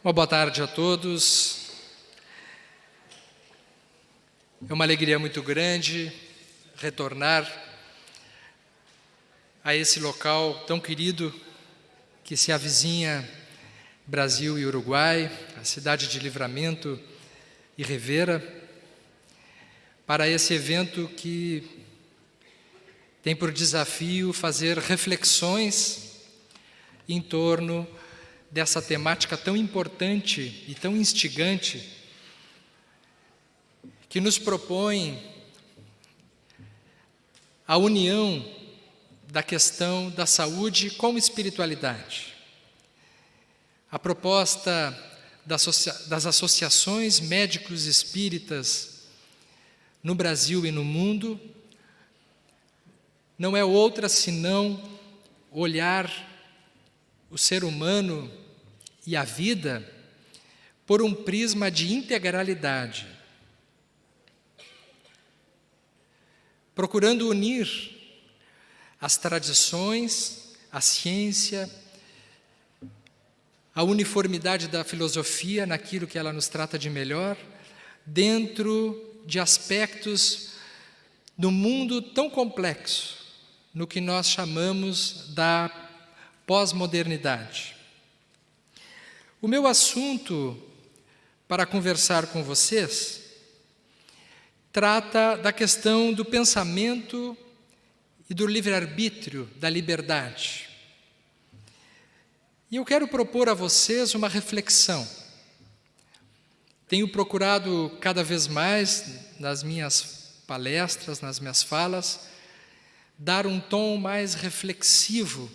Uma boa tarde a todos. É uma alegria muito grande retornar a esse local tão querido que se avizinha Brasil e Uruguai, a cidade de Livramento e Rivera, para esse evento que tem por desafio fazer reflexões em torno dessa temática tão importante e tão instigante que nos propõe a união da questão da saúde com espiritualidade. A proposta das associações médicos espíritas no Brasil e no mundo não é outra senão olhar o ser humano e a vida por um prisma de integralidade, procurando unir as tradições, a ciência, a uniformidade da filosofia naquilo que ela nos trata de melhor, dentro de aspectos do mundo tão complexo, no que nós chamamos da pós-modernidade. O meu assunto para conversar com vocês trata da questão do pensamento e do livre-arbítrio, da liberdade. E eu quero propor a vocês uma reflexão. Tenho procurado cada vez mais, nas minhas palestras, nas minhas falas, dar um tom mais reflexivo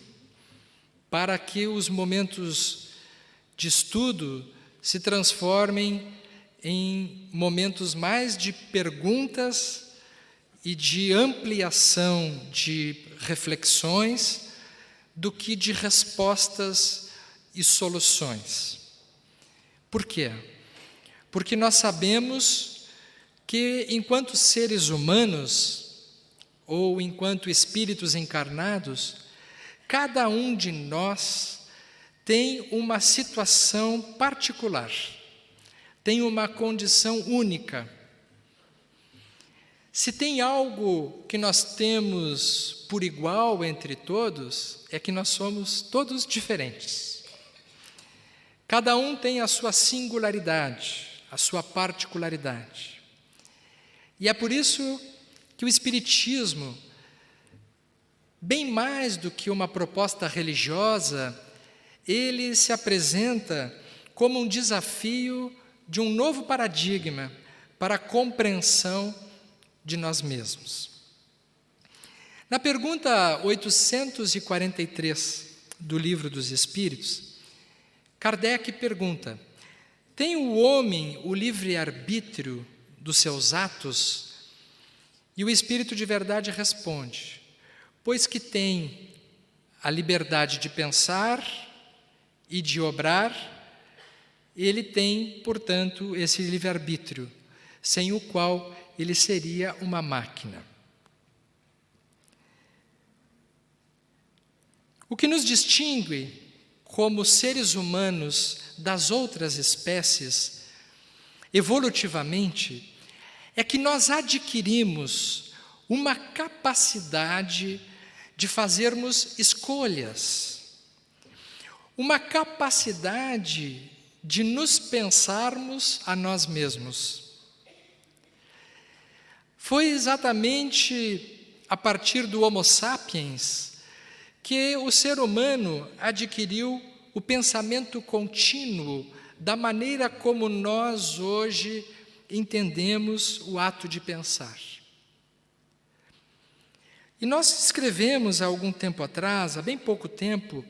para que os momentos de estudo se transformem em momentos mais de perguntas e de ampliação de reflexões do que de respostas e soluções. Por quê? Porque nós sabemos que, enquanto seres humanos, ou enquanto espíritos encarnados, cada um de nós tem uma situação particular, tem uma condição única. Se tem algo que nós temos por igual entre todos, é que nós somos todos diferentes. Cada um tem a sua singularidade, a sua particularidade. E é por isso que o Espiritismo, bem mais do que uma proposta religiosa, ele se apresenta como um desafio de um novo paradigma para a compreensão de nós mesmos. Na pergunta 843 do Livro dos Espíritos, Kardec pergunta: tem o homem o livre-arbítrio dos seus atos? E o Espírito de Verdade responde: pois que tem a liberdade de pensar e de obrar, ele tem, portanto, esse livre-arbítrio, sem o qual ele seria uma máquina. O que nos distingue como seres humanos das outras espécies, evolutivamente, é que nós adquirimos uma capacidade de fazermos escolhas, uma capacidade de nos pensarmos a nós mesmos. Foi exatamente a partir do Homo sapiens que o ser humano adquiriu o pensamento contínuo da maneira como nós hoje entendemos o ato de pensar. E nós escrevemos há algum tempo atrás, há bem pouco tempo,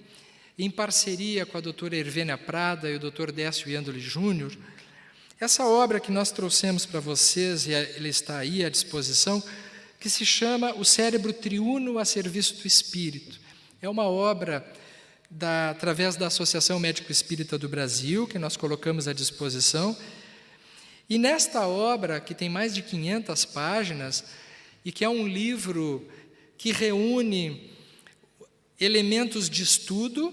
em parceria com a doutora Hervênia Prada e o doutor Décio Iandoli Júnior, essa obra que nós trouxemos para vocês, e ele está aí à disposição, que se chama O Cérebro Triuno a Serviço do Espírito. É uma obra através da Associação Médico Espírita do Brasil, que nós colocamos à disposição. E nesta obra, que tem mais de 500 páginas, e que é um livro que reúne elementos de estudo,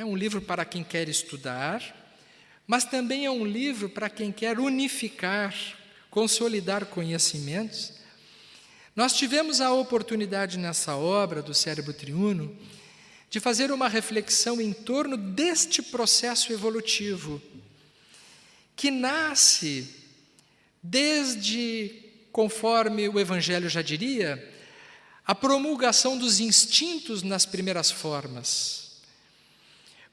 um livro para quem quer estudar, mas também é um livro para quem quer unificar, consolidar conhecimentos. Nós tivemos a oportunidade nessa obra do Cérebro Triuno de fazer uma reflexão em torno deste processo evolutivo, que nasce desde, conforme o Evangelho já diria, a promulgação dos instintos nas primeiras formas,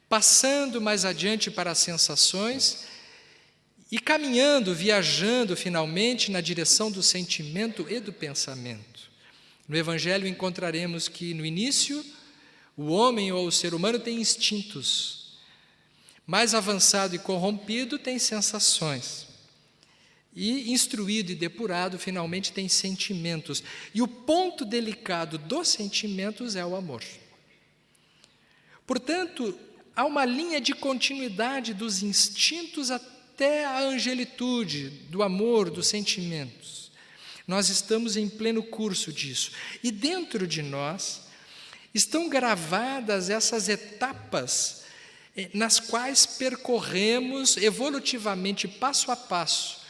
passando mais adiante para as sensações e caminhando, viajando finalmente na direção do sentimento e do pensamento. No Evangelho encontraremos que no início o homem ou o ser humano tem instintos, mais avançado e corrompido tem sensações, e instruído e depurado finalmente tem sentimentos. E o ponto delicado dos sentimentos é o amor. Portanto, há uma linha de continuidade dos instintos até a angelitude, do amor, dos sentimentos. Nós estamos em pleno curso disso. E dentro de nós estão gravadas essas etapas nas quais percorremos evolutivamente, passo a passo,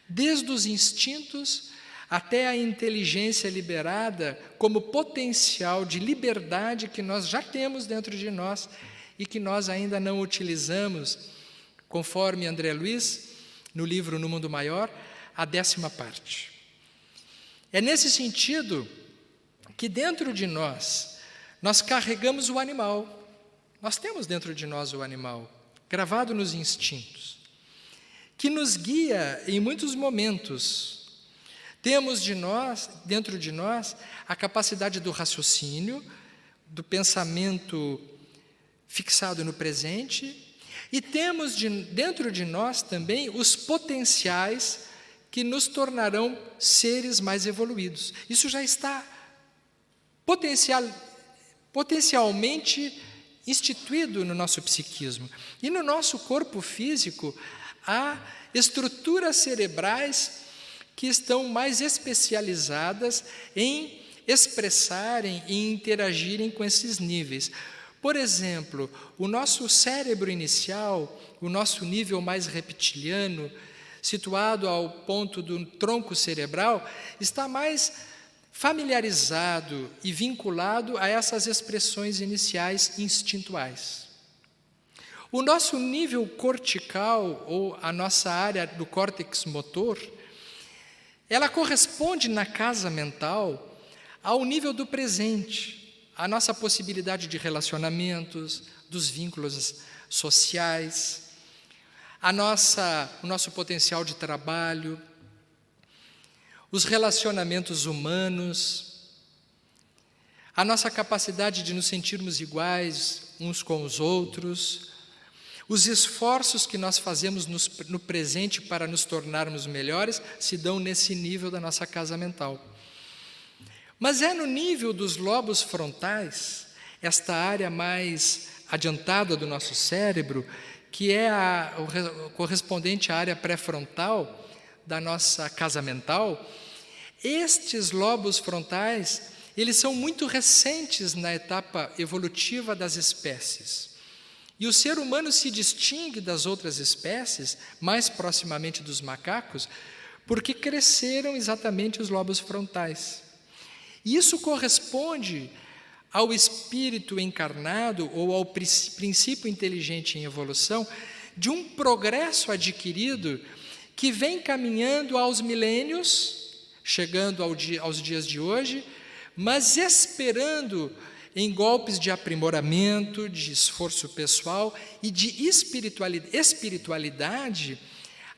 desde os instintos até a inteligência liberada como potencial de liberdade que nós já temos dentro de nós e que nós ainda não utilizamos, conforme André Luiz, no livro No Mundo Maior, a 10ª parte. É nesse sentido que dentro de nós carregamos o animal. Nós temos dentro de nós o animal, gravado nos instintos, que nos guia em muitos momentos. Temos dentro de nós, a capacidade do raciocínio, do pensamento fixado no presente, e temos dentro de nós também os potenciais que nos tornarão seres mais evoluídos. Isso já está potencialmente instituído no nosso psiquismo. E no nosso corpo físico, há estruturas cerebrais que estão mais especializadas em expressarem e interagirem com esses níveis. Por exemplo, o nosso cérebro inicial, o nosso nível mais reptiliano, situado ao ponto do tronco cerebral, está mais familiarizado e vinculado a essas expressões iniciais instintuais. O nosso nível cortical, ou a nossa área do córtex motor, ela corresponde na casa mental ao nível do presente, a nossa possibilidade de relacionamentos, dos vínculos sociais, o nosso potencial de trabalho, os relacionamentos humanos, a nossa capacidade de nos sentirmos iguais uns com os outros, os esforços que nós fazemos no presente para nos tornarmos melhores se dão nesse nível da nossa casa mental. Mas é no nível dos lobos frontais, esta área mais adiantada do nosso cérebro, que é o correspondente à área pré-frontal da nossa casa mental. Estes lobos frontais, eles são muito recentes na etapa evolutiva das espécies. E o ser humano se distingue das outras espécies, mais proximamente dos macacos, porque cresceram exatamente os lobos frontais. E isso corresponde ao espírito encarnado ou ao princípio inteligente em evolução de um progresso adquirido que vem caminhando aos milênios, chegando aos dias de hoje, mas esperando em golpes de aprimoramento, de esforço pessoal e de espiritualidade,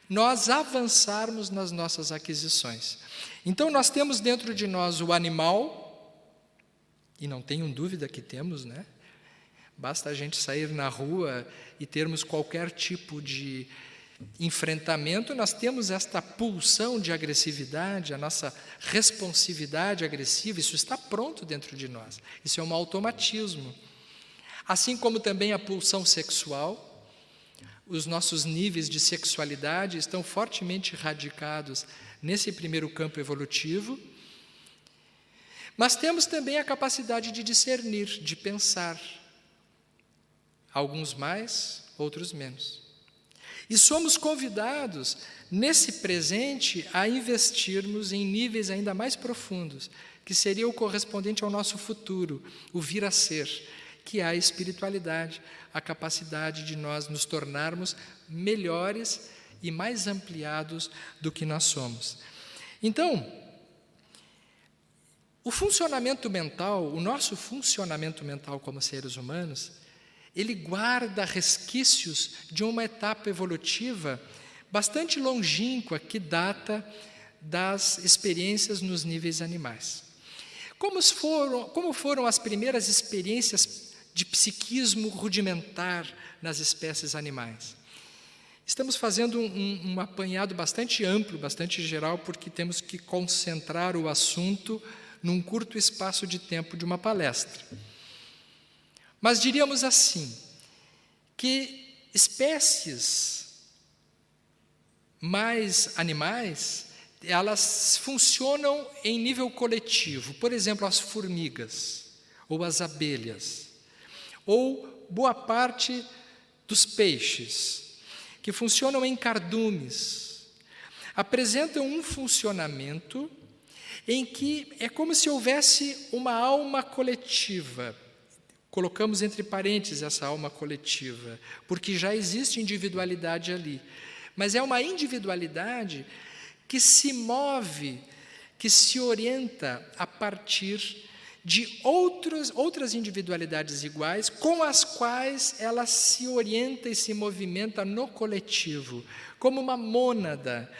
nós avançarmos nas nossas aquisições. Então, nós temos dentro de nós o animal, e não tenham dúvida que temos, né? Basta a gente sair na rua e termos qualquer tipo de enfrentamento, nós temos esta pulsão de agressividade, a nossa responsividade agressiva, isso está pronto dentro de nós. Isso é um automatismo. Assim como também a pulsão sexual, os nossos níveis de sexualidade estão fortemente radicados nesse primeiro campo evolutivo, mas temos também a capacidade de discernir, de pensar, alguns mais, outros menos. E somos convidados, nesse presente, a investirmos em níveis ainda mais profundos, que seria o correspondente ao nosso futuro, o vir a ser, que é a espiritualidade, a capacidade de nós nos tornarmos melhores e mais ampliados do que nós somos. Então, o funcionamento mental, o nosso funcionamento mental como seres humanos, ele guarda resquícios de uma etapa evolutiva bastante longínqua que data das experiências nos níveis animais. Como foram as primeiras experiências de psiquismo rudimentar nas espécies animais? Estamos fazendo um apanhado bastante amplo, bastante geral, porque temos que concentrar o assunto num curto espaço de tempo de uma palestra. Mas diríamos assim, que espécies mais animais, elas funcionam em nível coletivo. Por exemplo, as formigas, ou as abelhas, ou boa parte dos peixes, que funcionam em cardumes, apresentam um funcionamento em que é como se houvesse uma alma coletiva. Colocamos entre parênteses essa alma coletiva, porque já existe individualidade ali. Mas é uma individualidade que se move, que se orienta a partir de outras individualidades iguais, com as quais ela se orienta e se movimenta no coletivo, como uma mônada,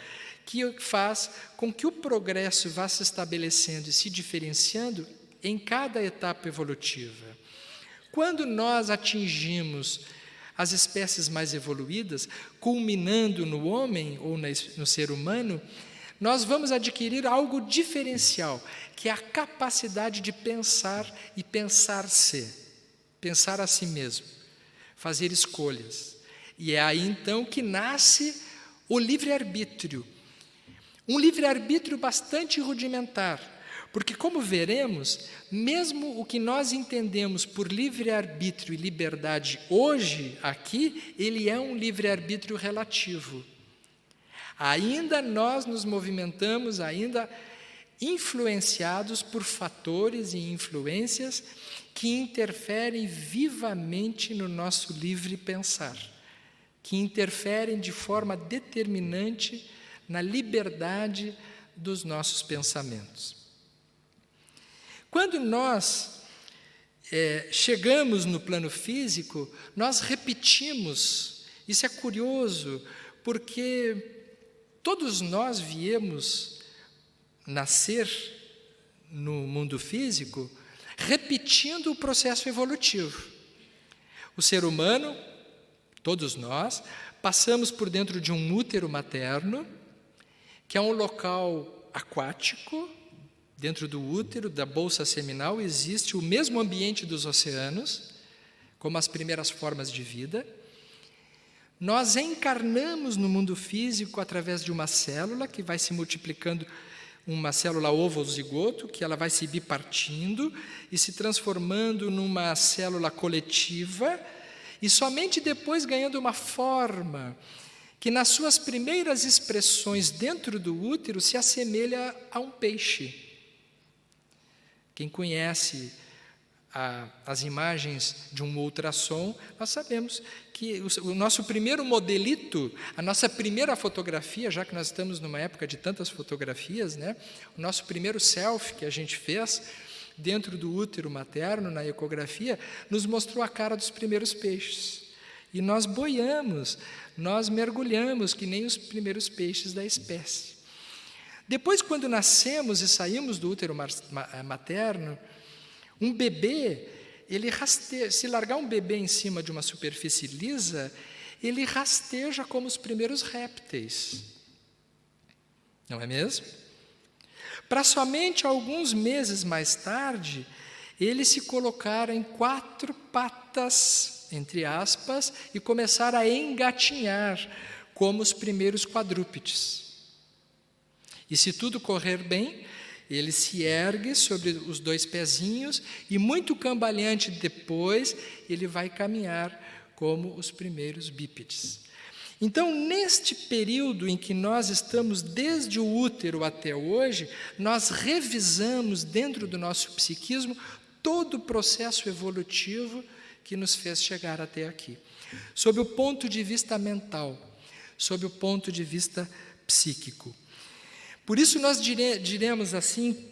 que faz com que o progresso vá se estabelecendo e se diferenciando em cada etapa evolutiva. Quando nós atingimos as espécies mais evoluídas, culminando no homem ou no ser humano, nós vamos adquirir algo diferencial, que é a capacidade de pensar e pensar-se, pensar a si mesmo, fazer escolhas. E é aí então que nasce o livre-arbítrio. Um livre-arbítrio bastante rudimentar, porque, como veremos, mesmo o que nós entendemos por livre-arbítrio e liberdade hoje, aqui, ele é um livre-arbítrio relativo. Ainda nós nos movimentamos, ainda influenciados por fatores e influências que interferem vivamente no nosso livre pensar, que interferem de forma determinante na liberdade dos nossos pensamentos. Quando nós chegamos no plano físico, nós repetimos, isso é curioso, porque todos nós viemos nascer no mundo físico repetindo o processo evolutivo. O ser humano, todos nós, passamos por dentro de um útero materno, que é um local aquático. Dentro do útero, da bolsa seminal, existe o mesmo ambiente dos oceanos, como as primeiras formas de vida. Nós encarnamos no mundo físico através de uma célula que vai se multiplicando, uma célula ovo-zigoto, que ela vai se bipartindo e se transformando numa célula coletiva, e somente depois ganhando uma forma que, nas suas primeiras expressões dentro do útero, se assemelha a um peixe. Quem conhece as imagens de um ultrassom, nós sabemos que o nosso primeiro modelito, a nossa primeira fotografia, já que nós estamos numa época de tantas fotografias, né? O nosso primeiro selfie que a gente fez dentro do útero materno, na ecografia, nos mostrou a cara dos primeiros peixes. E nós boiamos, nós mergulhamos que nem os primeiros peixes da espécie. Depois, quando nascemos e saímos do útero materno, um bebê, ele rasteja. Se largar um bebê em cima de uma superfície lisa, ele rasteja como os primeiros répteis. Não é mesmo? Para somente alguns meses mais tarde, ele se colocar em 4 patas, entre aspas, e começar a engatinhar como os primeiros quadrúpedes. E se tudo correr bem, ele se ergue sobre os 2 pezinhos e, muito cambaleante depois, ele vai caminhar como os primeiros bípedes. Então, neste período em que nós estamos desde o útero até hoje, nós revisamos dentro do nosso psiquismo todo o processo evolutivo que nos fez chegar até aqui, sob o ponto de vista mental, sob o ponto de vista psíquico. Por isso nós diremos assim,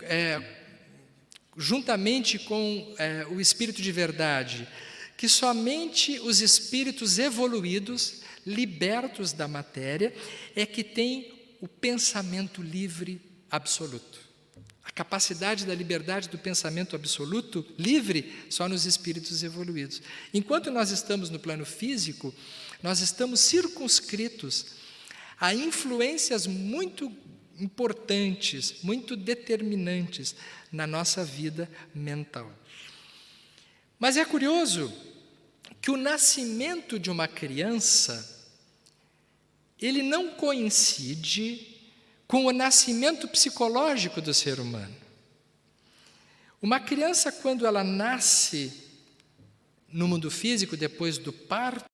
juntamente com o Espírito de verdade, que somente os espíritos evoluídos, libertos da matéria, é que têm o pensamento livre absoluto. A capacidade da liberdade do pensamento absoluto, livre, só nos espíritos evoluídos. Enquanto nós estamos no plano físico, nós estamos circunscritos a influências muito importantes, muito determinantes na nossa vida mental. Mas é curioso que o nascimento de uma criança, ele não coincide com o nascimento psicológico do ser humano. Uma criança, quando ela nasce no mundo físico, depois do parto,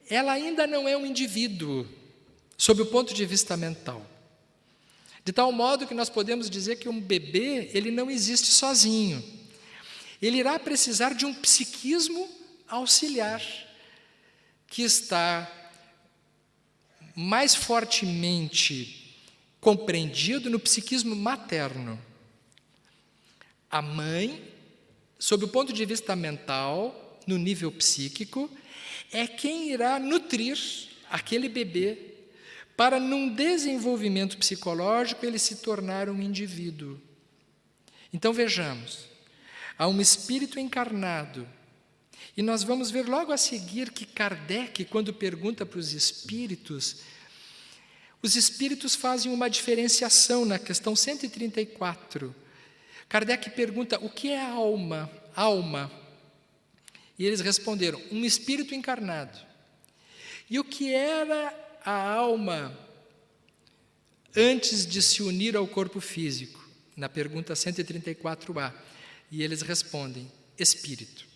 ela ainda não é um indivíduo, sob o ponto de vista mental. De tal modo que nós podemos dizer que um bebê, ele não existe sozinho. Ele irá precisar de um psiquismo auxiliar, que está mais fortemente compreendido no psiquismo materno. A mãe, sob o ponto de vista mental, no nível psíquico, é quem irá nutrir aquele bebê para, num desenvolvimento psicológico, ele se tornar um indivíduo. Então, vejamos, há um espírito encarnado, e nós vamos ver logo a seguir que Kardec, quando pergunta para os espíritos fazem uma diferenciação na questão 134. Kardec pergunta, o que é a alma? Alma. E eles responderam, um espírito encarnado. E o que era a alma antes de se unir ao corpo físico? Na pergunta 134A. E eles respondem, espírito.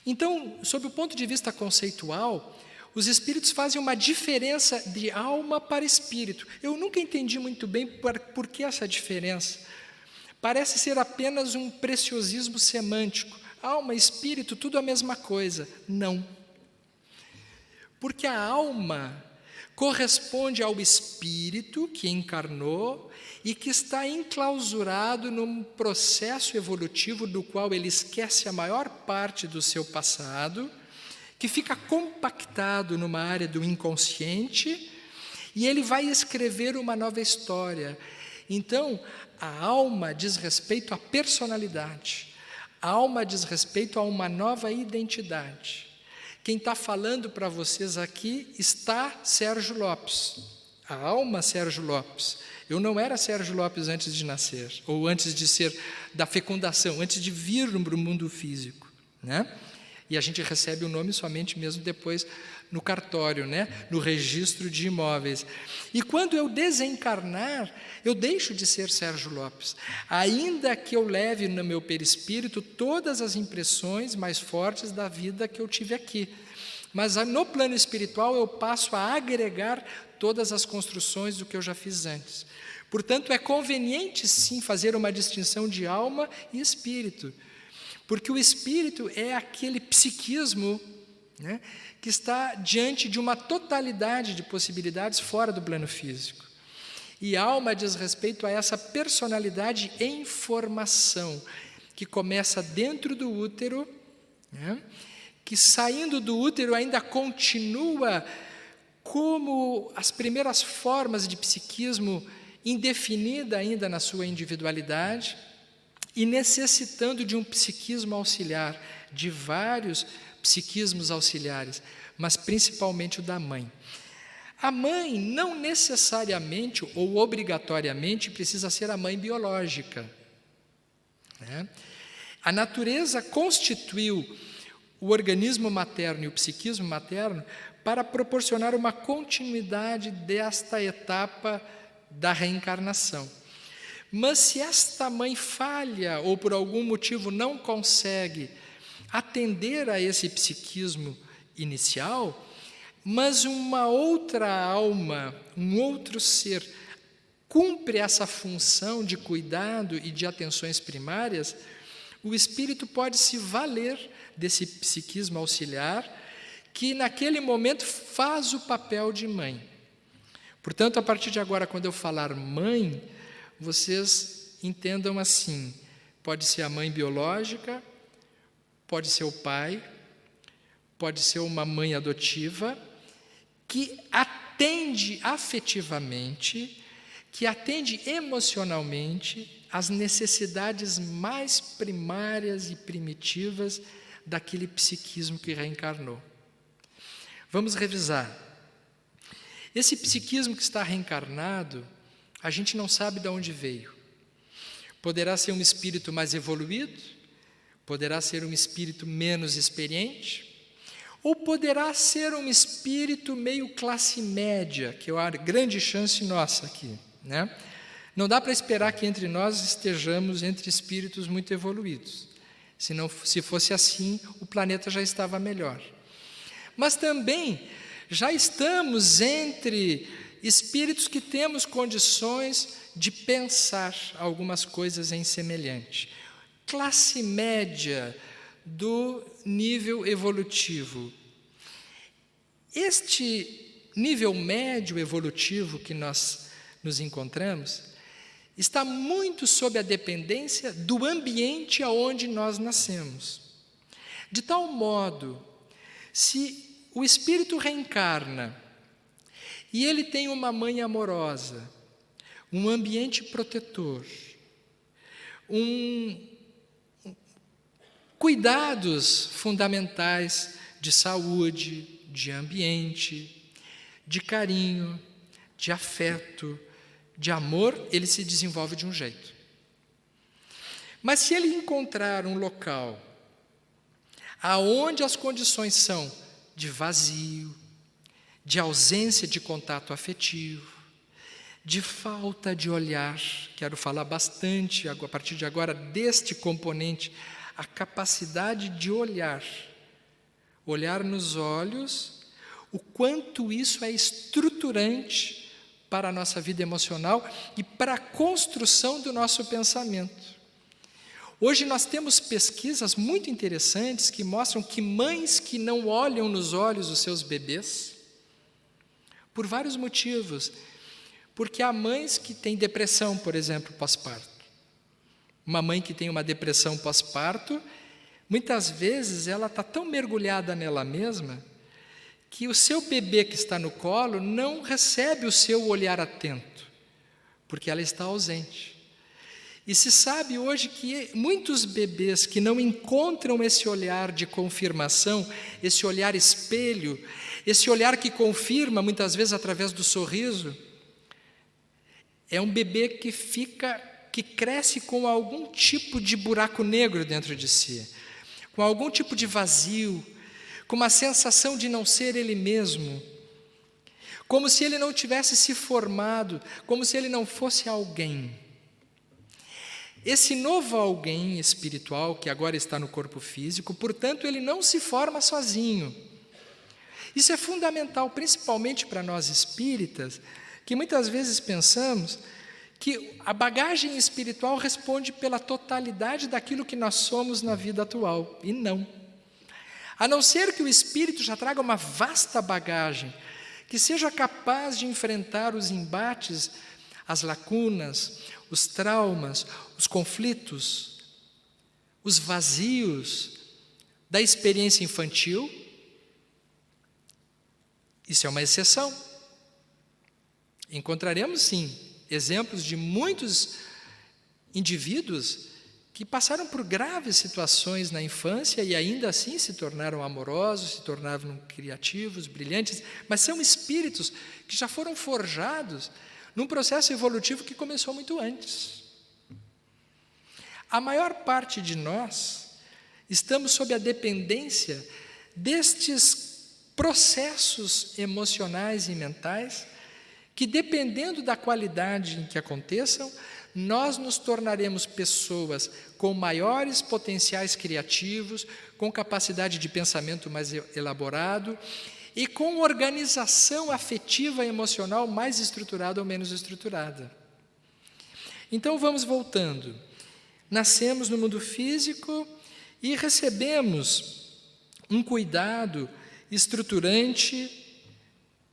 Então, sob o ponto de vista conceitual, os espíritos fazem uma diferença de alma para espírito. Eu nunca entendi muito bem por que essa diferença. Parece ser apenas um preciosismo semântico. Alma, espírito, tudo a mesma coisa. Não. Porque a alma corresponde ao espírito que encarnou e que está enclausurado num processo evolutivo do qual ele esquece a maior parte do seu passado, que fica compactado numa área do inconsciente, e ele vai escrever uma nova história. Então, a alma diz respeito à personalidade, a alma diz respeito a uma nova identidade. Quem está falando para vocês aqui está Sérgio Lopes, a alma Sérgio Lopes. Eu não era Sérgio Lopes antes de nascer, ou antes de ser da fecundação, antes de vir para o mundo físico, né? E a gente recebe o nome somente mesmo depois no cartório, né? No registro de imóveis. E quando eu desencarnar, eu deixo de ser Sérgio Lopes, ainda que eu leve no meu perispírito todas as impressões mais fortes da vida que eu tive aqui. Mas no plano espiritual eu passo a agregar todas as construções do que eu já fiz antes. Portanto, é conveniente sim fazer uma distinção de alma e espírito, porque o espírito é aquele psiquismo, né, que está diante de uma totalidade de possibilidades fora do plano físico. E alma diz respeito a essa personalidade em formação, que começa dentro do útero, né, que saindo do útero ainda continua como as primeiras formas de psiquismo, indefinida ainda na sua individualidade, e necessitando de um psiquismo auxiliar, de vários psiquismos auxiliares, mas principalmente o da mãe. A mãe não necessariamente ou obrigatoriamente precisa ser a mãe biológica, né? A natureza constituiu o organismo materno e o psiquismo materno para proporcionar uma continuidade desta etapa da reencarnação. Mas se esta mãe falha ou por algum motivo não consegue atender a esse psiquismo inicial, mas uma outra alma, um outro ser, cumpre essa função de cuidado e de atenções primárias, o espírito pode se valer desse psiquismo auxiliar, que naquele momento faz o papel de mãe. Portanto, a partir de agora, quando eu falar mãe, vocês entendam assim: pode ser a mãe biológica, pode ser o pai, pode ser uma mãe adotiva, que atende afetivamente, que atende emocionalmente às necessidades mais primárias e primitivas daquele psiquismo que reencarnou. Vamos revisar. Esse psiquismo que está reencarnado, a gente não sabe de onde veio. Poderá ser um espírito mais evoluído, poderá ser um espírito menos experiente, ou poderá ser um espírito meio classe média, que é uma grande chance nossa aqui, né? Não dá para esperar que entre nós estejamos entre espíritos muito evoluídos. Se fosse assim, o planeta já estava melhor. Mas também já estamos entre espíritos que temos condições de pensar algumas coisas em semelhante. Classe média do nível evolutivo. Este nível médio evolutivo que nós nos encontramos está muito sob a dependência do ambiente aonde nós nascemos. De tal modo, se o espírito reencarna e ele tem uma mãe amorosa, um ambiente protetor, cuidados fundamentais de saúde, de ambiente, de carinho, de afeto, de amor, ele se desenvolve de um jeito. Mas se ele encontrar um local aonde as condições são de vazio, de ausência de contato afetivo, de falta de olhar, quero falar bastante a partir de agora deste componente, a capacidade de olhar nos olhos, o quanto isso é estruturante para a nossa vida emocional e para a construção do nosso pensamento. Hoje nós temos pesquisas muito interessantes que mostram que mães que não olham nos olhos os seus bebês, por vários motivos, porque há mães que têm depressão, por exemplo, pós-parto. Uma mãe que tem uma depressão pós-parto, muitas vezes ela está tão mergulhada nela mesma que o seu bebê que está no colo não recebe o seu olhar atento, porque ela está ausente. E se sabe hoje que muitos bebês que não encontram esse olhar de confirmação, esse olhar espelho, esse olhar que confirma, muitas vezes através do sorriso, é um bebê que cresce com algum tipo de buraco negro dentro de si, com algum tipo de vazio, com uma sensação de não ser ele mesmo, como se ele não tivesse se formado, como se ele não fosse alguém. Esse novo alguém espiritual, que agora está no corpo físico, portanto, ele não se forma sozinho. Isso é fundamental, principalmente para nós espíritas, que muitas vezes pensamos que a bagagem espiritual responde pela totalidade daquilo que nós somos na vida atual, e não. A não ser que o espírito já traga uma vasta bagagem, que seja capaz de enfrentar os embates, as lacunas, os traumas, os conflitos, os vazios da experiência infantil. Isso é uma exceção. Encontraremos, sim, exemplos de muitos indivíduos que passaram por graves situações na infância e ainda assim se tornaram amorosos, se tornaram criativos, brilhantes, mas são espíritos que já foram forjados num processo evolutivo que começou muito antes. A maior parte de nós estamos sob a dependência destes processos emocionais e mentais que, dependendo da qualidade em que aconteçam, nós nos tornaremos pessoas com maiores potenciais criativos, com capacidade de pensamento mais elaborado e com organização afetiva e emocional mais estruturada ou menos estruturada. Então vamos voltando. Nascemos no mundo físico e recebemos um cuidado estruturante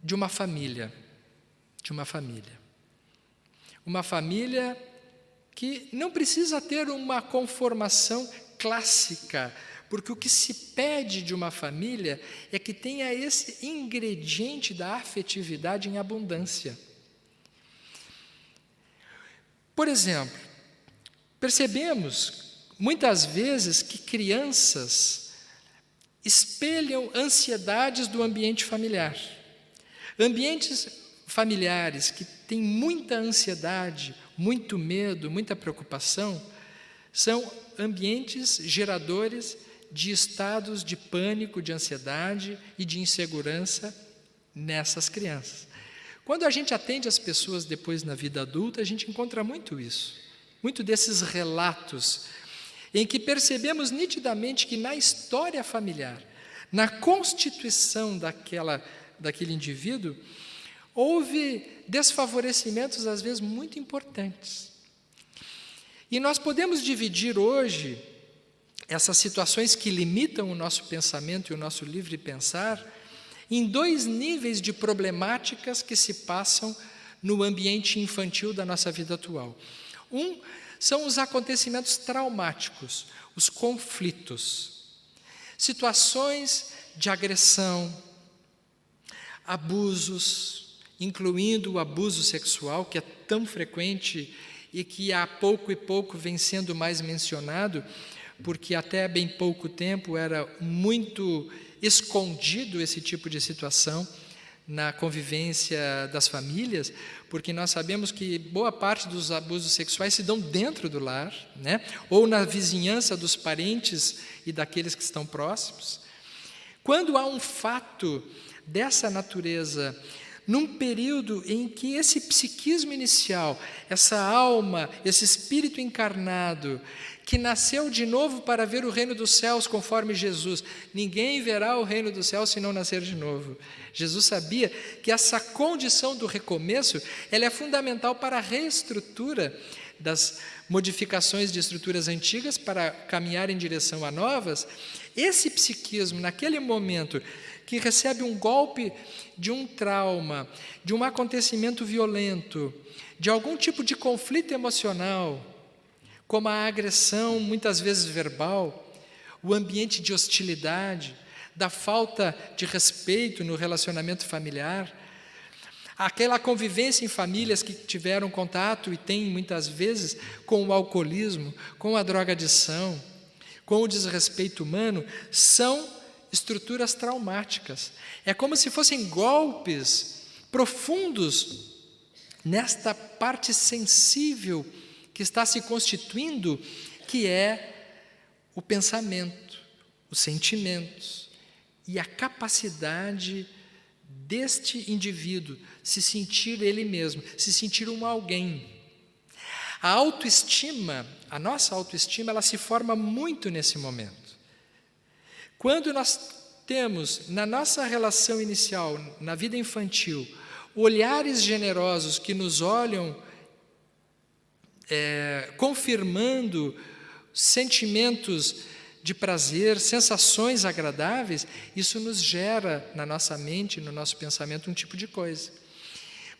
de uma família. Uma família que não precisa ter uma conformação clássica, porque o que se pede de uma família é que tenha esse ingrediente da afetividade em abundância. Por exemplo, percebemos muitas vezes que crianças espelham ansiedades do ambiente familiar. Ambientes familiares que têm muita ansiedade, muito medo, muita preocupação, são ambientes geradores de estados de pânico, de ansiedade e de insegurança nessas crianças. Quando a gente atende as pessoas depois na vida adulta, a gente encontra muito isso, muito desses relatos em que percebemos nitidamente que na história familiar, na constituição daquele indivíduo, houve desfavorecimentos às vezes muito importantes. E nós podemos dividir hoje essas situações que limitam o nosso pensamento e o nosso livre pensar em dois níveis de problemáticas que se passam no ambiente infantil da nossa vida atual. Um são os acontecimentos traumáticos, os conflitos, situações de agressão, abusos, incluindo o abuso sexual, que é tão frequente e que há pouco e pouco vem sendo mais mencionado, porque até bem pouco tempo era muito escondido esse tipo de situação na convivência das famílias, porque nós sabemos que boa parte dos abusos sexuais se dão dentro do lar, né? Ou na vizinhança dos parentes e daqueles que estão próximos. Quando há um fato dessa natureza, num período em que esse psiquismo inicial, essa alma, esse espírito encarnado, que nasceu de novo para ver o reino dos céus conforme Jesus, ninguém verá o reino dos céus se não nascer de novo. Jesus sabia que essa condição do recomeço, ela é fundamental para a reestrutura das modificações de estruturas antigas para caminhar em direção a novas. Esse psiquismo, naquele momento, que recebe um golpe de um trauma, de um acontecimento violento, de algum tipo de conflito emocional, como a agressão, muitas vezes verbal, o ambiente de hostilidade, da falta de respeito no relacionamento familiar, aquela convivência em famílias que tiveram contato e têm muitas vezes com o alcoolismo, com a drogadição, com o desrespeito humano, são estruturas traumáticas. É como se fossem golpes profundos nesta parte sensível que está se constituindo, que é o pensamento, os sentimentos e a capacidade deste indivíduo se sentir ele mesmo, se sentir um alguém. A autoestima, a nossa autoestima, ela se forma muito nesse momento. Quando nós temos, na nossa relação inicial, na vida infantil, olhares generosos que nos olham confirmando sentimentos de prazer, sensações agradáveis, isso nos gera na nossa mente, no nosso pensamento, um tipo de coisa.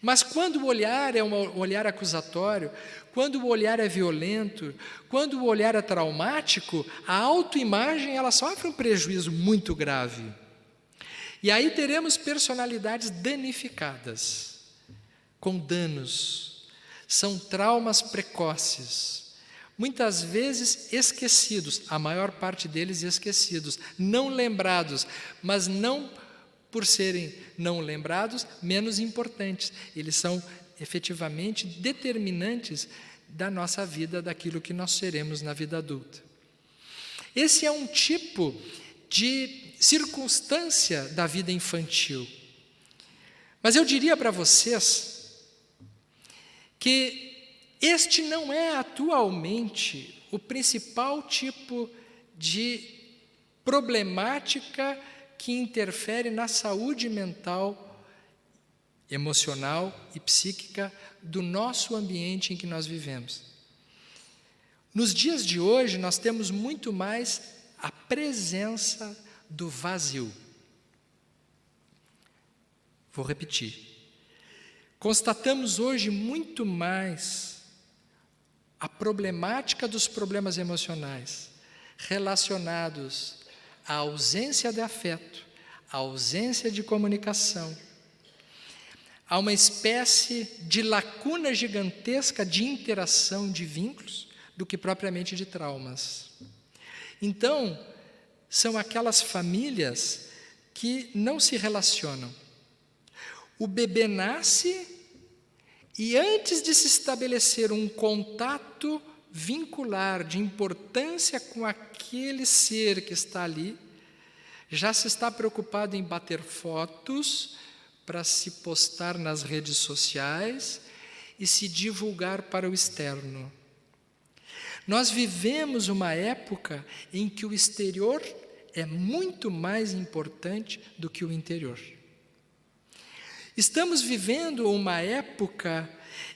Mas quando o olhar é um olhar acusatório, quando o olhar é violento, quando o olhar é traumático, a autoimagem ela sofre um prejuízo muito grave. E aí teremos personalidades danificadas, com danos. São traumas precoces, muitas vezes esquecidos, a maior parte deles esquecidos, não lembrados, mas não por serem não lembrados, menos importantes. Eles são efetivamente determinantes da nossa vida, daquilo que nós seremos na vida adulta. Esse é um tipo de circunstância da vida infantil. Mas eu diria para vocês que este não é atualmente o principal tipo de problemática que interfere na saúde mental, emocional e psíquica do nosso ambiente em que nós vivemos. Nos dias de hoje, nós temos muito mais a presença do vazio. Vou repetir. Constatamos hoje muito mais a problemática dos problemas emocionais relacionados à ausência de afeto, à ausência de comunicação, a uma espécie de lacuna gigantesca de interação de vínculos do que propriamente de traumas. Então, são aquelas famílias que não se relacionam. O bebê nasce e antes de se estabelecer um contato vincular de importância com aquele ser que está ali, já se está preocupado em bater fotos para se postar nas redes sociais e se divulgar para o externo. Nós vivemos uma época em que o exterior é muito mais importante do que o interior. Estamos vivendo uma época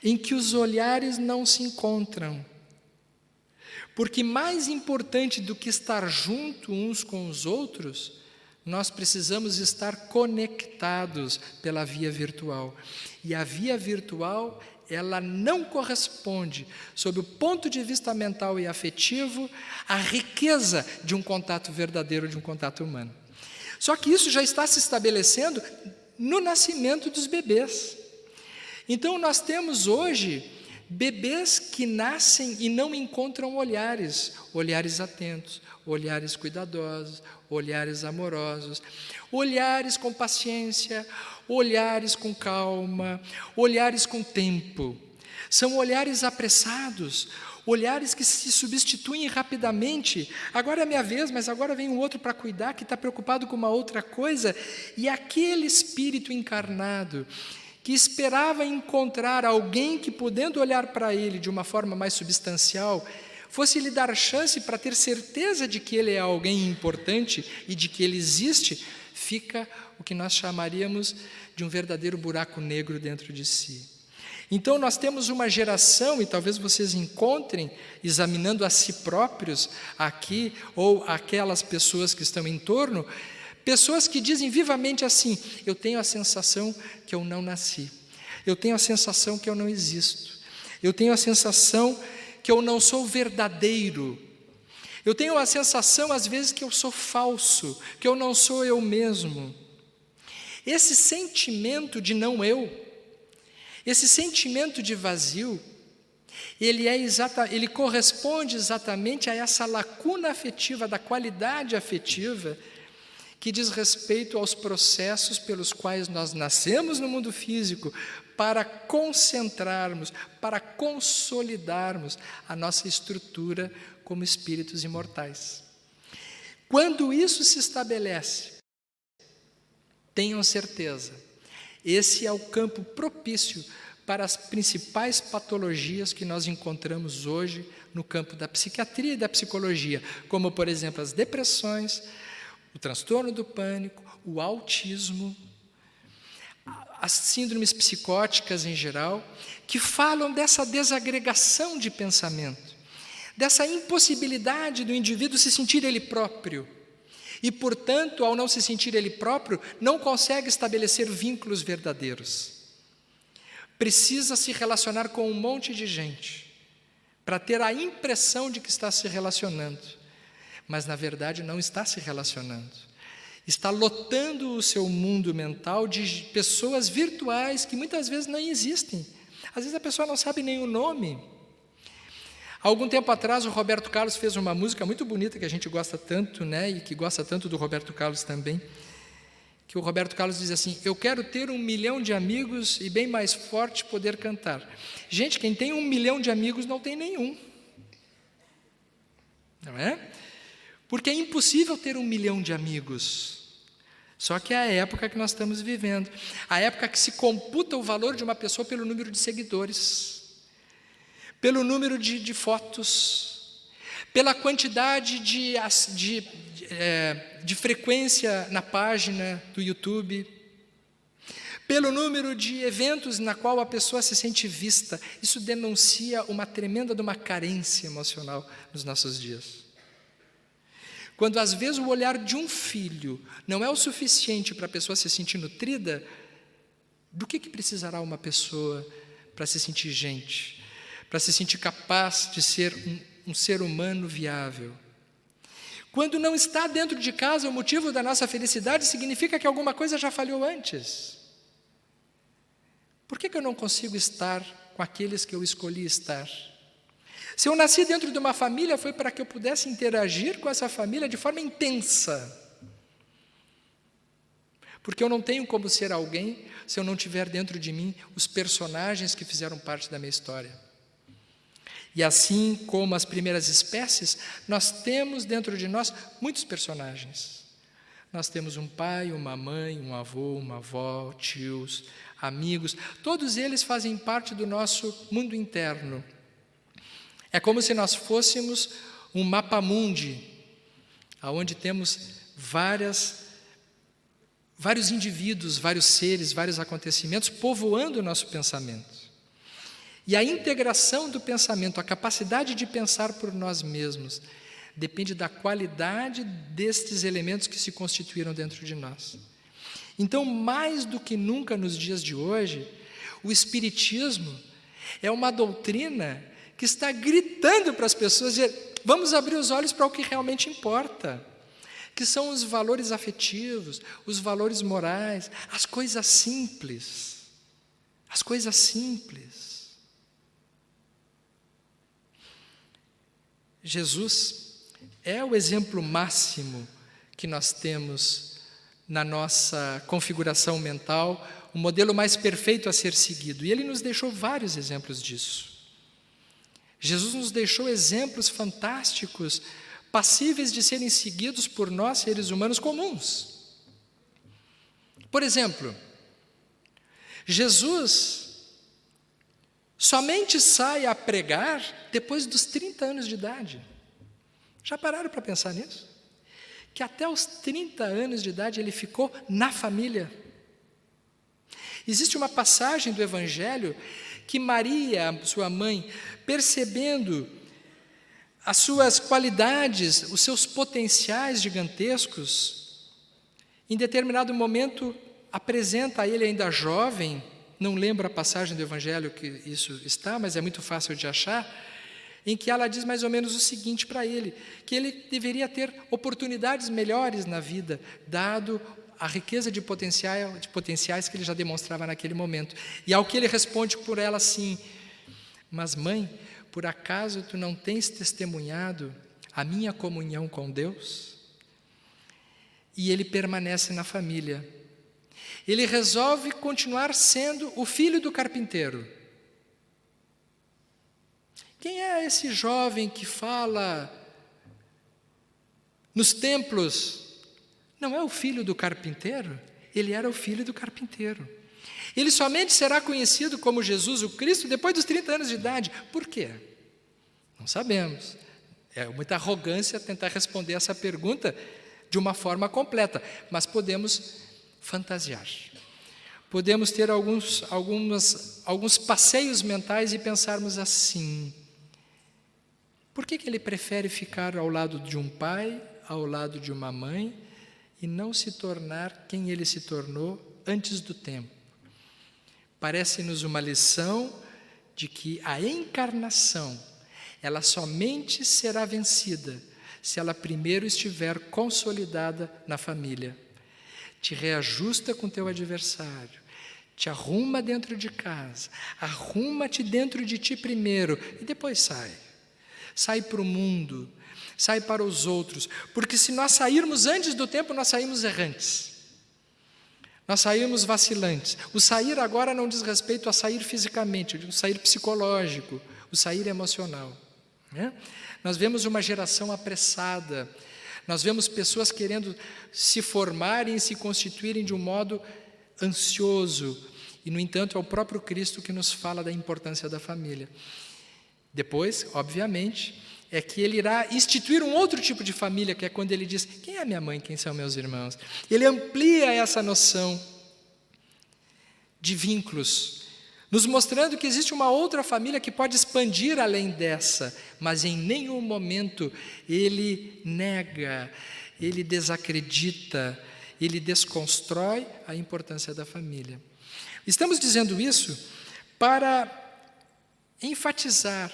em que os olhares não se encontram, porque mais importante do que estar junto uns com os outros, nós precisamos estar conectados pela via virtual. E a via virtual, ela não corresponde, sob o ponto de vista mental e afetivo, à riqueza de um contato verdadeiro, de um contato humano. Só que isso já está se estabelecendo no nascimento dos bebês. Então, nós temos hoje bebês que nascem e não encontram olhares atentos, olhares cuidadosos, olhares amorosos, olhares com paciência, olhares com calma, olhares com tempo. São olhares apressados, olhares que se substituem rapidamente. Agora é minha vez, mas agora vem um outro para cuidar, que está preocupado com uma outra coisa. E aquele espírito encarnado, que esperava encontrar alguém que, podendo olhar para ele de uma forma mais substancial, fosse lhe dar chance para ter certeza de que ele é alguém importante e de que ele existe, fica o que nós chamaríamos de um verdadeiro buraco negro dentro de si. Então, nós temos uma geração, e talvez vocês encontrem, examinando a si próprios aqui, ou aquelas pessoas que estão em torno, pessoas que dizem vivamente assim: eu tenho a sensação que eu não nasci, eu tenho a sensação que eu não existo, eu tenho a sensação que eu não sou verdadeiro, eu tenho a sensação às vezes que eu sou falso, que eu não sou eu mesmo. Esse sentimento de não eu, esse sentimento de vazio, ele corresponde exatamente a essa lacuna afetiva, da qualidade afetiva, que diz respeito aos processos pelos quais nós nascemos no mundo físico, para concentrarmos, para consolidarmos a nossa estrutura como espíritos imortais. Quando isso se estabelece, tenham certeza, esse é o campo propício para as principais patologias que nós encontramos hoje no campo da psiquiatria e da psicologia, como, por exemplo, as depressões, o transtorno do pânico, o autismo, as síndromes psicóticas em geral, que falam dessa desagregação de pensamento, dessa impossibilidade do indivíduo se sentir ele próprio. E, portanto, ao não se sentir ele próprio, não consegue estabelecer vínculos verdadeiros. Precisa se relacionar com um monte de gente, para ter a impressão de que está se relacionando, mas, na verdade, não está se relacionando. Está lotando o seu mundo mental de pessoas virtuais que muitas vezes não existem. Às vezes a pessoa não sabe nem o nome. Há algum tempo atrás, o Roberto Carlos fez uma música muito bonita, que a gente gosta tanto, né, e que gosta tanto do Roberto Carlos também, que o Roberto Carlos diz assim: eu quero ter 1 milhão de amigos e bem mais forte poder cantar. Gente, quem tem 1 milhão de amigos não tem nenhum. Não é? Porque é impossível ter 1 milhão de amigos. Só que é a época que nós estamos vivendo, a época que se computa o valor de uma pessoa pelo número de seguidores, pelo número de fotos, pela quantidade de frequência na página do YouTube, pelo número de eventos na qual a pessoa se sente vista. Isso denuncia uma tremenda de uma carência emocional nos nossos dias. Quando às vezes o olhar de um filho não é o suficiente para a pessoa se sentir nutrida, do que precisará uma pessoa para se sentir gente, para se sentir capaz de ser um ser humano viável? Quando não está dentro de casa, o motivo da nossa felicidade significa que alguma coisa já falhou antes. Por que eu não consigo estar com aqueles que eu escolhi estar? Se eu nasci dentro de uma família, foi para que eu pudesse interagir com essa família de forma intensa. Porque eu não tenho como ser alguém se eu não tiver dentro de mim os personagens que fizeram parte da minha história. E assim como as primeiras espécies, nós temos dentro de nós muitos personagens. Nós temos um pai, uma mãe, um avô, uma avó, tios, amigos. Todos eles fazem parte do nosso mundo interno. É como se nós fôssemos um mapa-mundi, onde temos vários indivíduos, vários seres, vários acontecimentos povoando o nosso pensamento. E a integração do pensamento, a capacidade de pensar por nós mesmos, depende da qualidade destes elementos que se constituíram dentro de nós. Então, mais do que nunca nos dias de hoje, o Espiritismo é uma doutrina que está gritando para as pessoas, dizer, vamos abrir os olhos para o que realmente importa, que são os valores afetivos, os valores morais, as coisas simples. As coisas simples. Jesus é o exemplo máximo que nós temos na nossa configuração mental, o modelo mais perfeito a ser seguido. E ele nos deixou vários exemplos disso. Jesus nos deixou exemplos fantásticos, passíveis de serem seguidos por nós, seres humanos comuns. Por exemplo, Jesus somente sai a pregar depois dos 30 anos de idade. Já pararam para pensar nisso? Que até os 30 anos de idade ele ficou na família. Existe uma passagem do Evangelho que Maria, sua mãe, percebendo as suas qualidades, os seus potenciais gigantescos, em determinado momento apresenta a ele ainda jovem, não lembro a passagem do Evangelho que isso está, mas é muito fácil de achar, em que ela diz mais ou menos o seguinte para ele, que ele deveria ter oportunidades melhores na vida, dado a riqueza de potenciais que ele já demonstrava naquele momento. E ao que ele responde por ela assim, mas mãe, por acaso tu não tens testemunhado a minha comunhão com Deus? E ele permanece na família. Ele resolve continuar sendo o filho do carpinteiro. Quem é esse jovem que fala nos templos? Não é o filho do carpinteiro? Ele era o filho do carpinteiro. Ele somente será conhecido como Jesus, o Cristo, depois dos 30 anos de idade. Por quê? Não sabemos. É muita arrogância tentar responder essa pergunta de uma forma completa, mas podemos fantasiar. Podemos ter alguns passeios mentais e pensarmos assim, por que ele prefere ficar ao lado de um pai, ao lado de uma mãe, e não se tornar quem ele se tornou antes do tempo? Parece-nos uma lição de que a encarnação, ela somente será vencida se ela primeiro estiver consolidada na família. Te reajusta com teu adversário, te arruma dentro de casa, arruma-te dentro de ti primeiro e depois sai. Sai para o mundo, sai para os outros, porque se nós sairmos antes do tempo, nós saímos errantes. Nós saímos vacilantes. O sair agora não diz respeito a sair fisicamente, o sair psicológico, o sair emocional. Né? Nós vemos uma geração apressada, nós vemos pessoas querendo se formarem e se constituírem de um modo ansioso, e, no entanto, é o próprio Cristo que nos fala da importância da família. Depois, obviamente, é que ele irá instituir um outro tipo de família, que é quando ele diz: quem é minha mãe, quem são meus irmãos? Ele amplia essa noção de vínculos, nos mostrando que existe uma outra família que pode expandir além dessa, mas em nenhum momento ele nega, ele desacredita, ele desconstrói a importância da família. Estamos dizendo isso para enfatizar